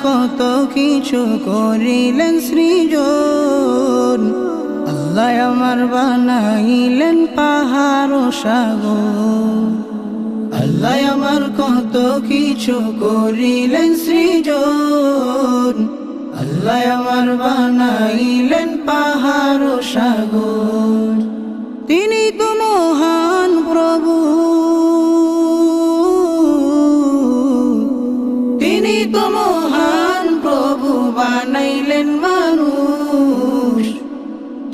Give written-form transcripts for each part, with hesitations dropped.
কত কিছু করিলেন সৃজন, আল্লাহ আমার বানাইলেন পাহাড় ও সাগর। আল্লাহ আমার কত কিছু করিলেন সৃজন, আল্লাহ আমার বানাইলেন পাহাড় ও সাগর। তিনি তো মহান প্রভু, তিনি তো মহান প্রভু, বানাইলেন মানুষ।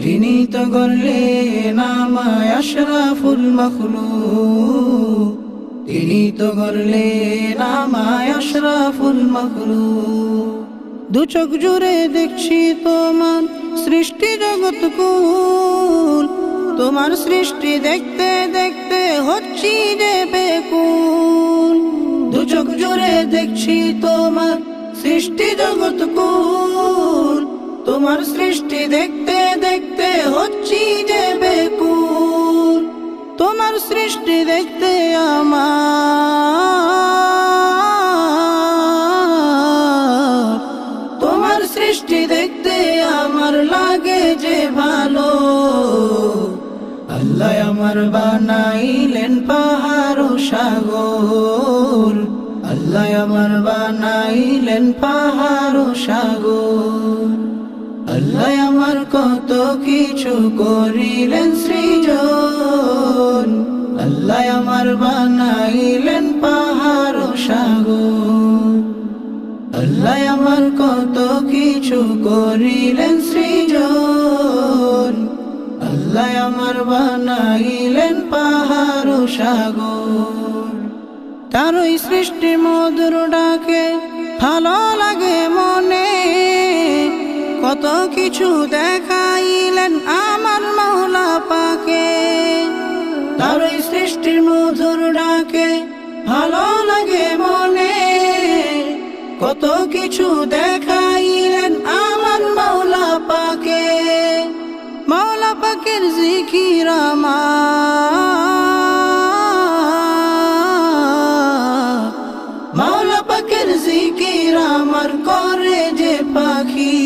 তিনি তো গড়লেন আমায় আশরাফুল মাখলুক, তিনি তো গড়লেন আমায় আশরাফুল মাখলুক। দু চোখ জুড়ে দেখছি তোমার সৃষ্টি জগৎ কুল, তোমার সৃষ্টি দেখতে দেখতে হচ্ছি যে বেকুল। দু চোখ জুড়ে দেখছি তোমার সৃষ্টি জগৎ কুল, তোমার সৃষ্টি দেখতে দেখতে হচ্ছি যে বেকুল। তোমার সৃষ্টি দেখতে আমার, তোমার সৃষ্টি দেখতে আমার লাগে যে ভালো। আল্লাহ আমার বানাইলেন পাহাড় ও সাগর, আল্লাহ আমার বানাইলেন পাহাড় ও সাগর। আল্লাহ আমার কত কিছু করিলেন সৃজন, আল্লাহ আমার বানাইলেন পাহাড় ও সাগর। আল্লাহ আমার কত কিছু করিলেন সৃজন, আল্লাহ আমার বানাইলেন পাহাড় ও সাগর। তারই সৃষ্টি মধুর ডাকে ভালো লাগে মনে, কত কিছু দেখাইলেন আমার মাওলা পাকে। তারই সৃষ্টির মধুর ডাকে ভালো লাগে মনে, কত কিছু দেখাইলেন আমার মাওলা পাকে। মাওলা পাকের জিকির আমার, মাওলা পাকের জিকির আমার করে যে পাখি।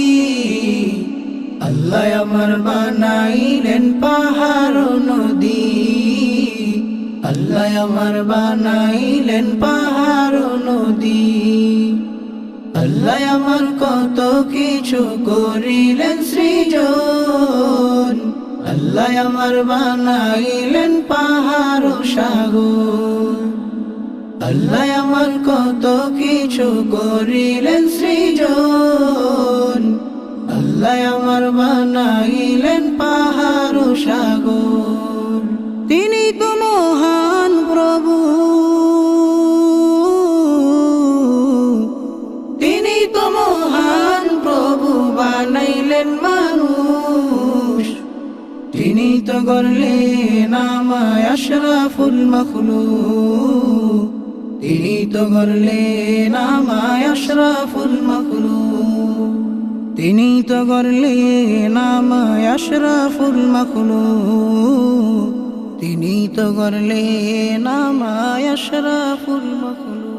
আল্লাহ আমার বানাইলেন পাহাড় ও নদী, আল্লাহ আমার বানাইলেন পাহাড় ও নদী। আল্লাহ আমার কত কিছু করিলেন সৃজন, আল্লাহ আমার বানাইলেন পাহাড় ও সাগর। আল্লাহ আমার কত কিছু করিলেন সৃজন, আল্লাহ আমার বানাইলেন পাহাড় ও সাগর। তিনি তো মহান প্রভু, তিনি তো মহান প্রভু, বানাইলেন মানুষ। তিনি তো গড়লেন আমায় আশরাফুল মাখলুক, তিনি তো গড়লেন আমায় আশরাফুল মাখলুক। তিনি তো গড়লেন আমায় আশরাফুল মাখলুক, তিনি তো গড়লেন আমায় আশরাফুল মাখলুক।